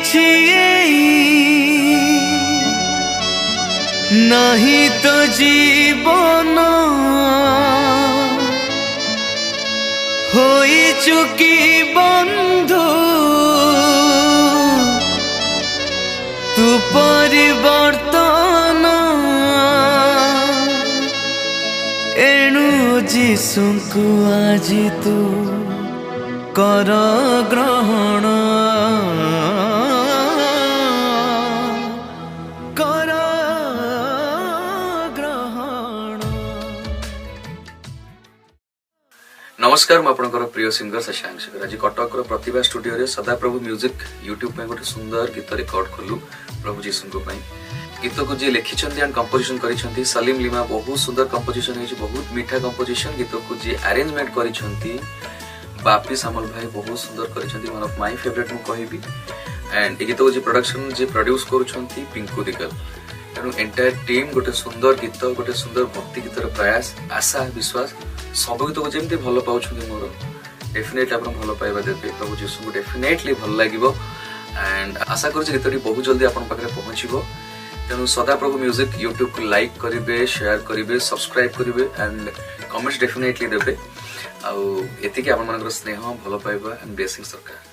अछि नहीं तो जीवन होई चुकी बंधु तू परिवर्तन एणु जीसुଙ୍କୁ आजी तू कर ग्रहण कर ग्रहण। नमस्कार मु आपनकर प्रिय सिंगर शशांक शेखर आज कटक प्रतिभा स्टूडियो रे सदाप्रभु म्यूजिक यूट्यूब पे गोटे सुंदर गीत रिकॉर्ड कलु प्रभु जीसु को गीत को जी लिखिं एंड कंपोजिशन करिसेंती सलीम लीमा बहुत सुंदर कंपोजिशन है बहुत मीठा कंपोजिशन गीत को जी अरेंजमेंट करिसेंती बापी सामल भाई बहुत सुंदर करिसेंती वन ऑफ माय फेवरेट मु कहबी एंड ए गीत को जी प्रोडक्शन जी प्रोड्यूस करूछंती पिंकू दिगल तेणु एंटायर टीम गोटे सुंदर गीत गोटे सुंदर भक्ति गीतर प्रयास आशा विश्वास सब गीत को जमी भल पाँच मोर डेफिनेटली आप भल पाइबा देते प्रभु जीसु को डेफिनेटली भल लगे एंड आशा कर गीत बहुत जल्दी आप पहुँचो तेणु सदाप्रभु म्यूजिक यूट्यूब को लाइक करेंगे शेयर करेंगे सब्सक्राइब करेंगे एंड कमेंट्स डेफिनेटली देवे आउ एतिकी आप स्नेह भल पाइबा एंड ब्लेसिंग्स दरकार।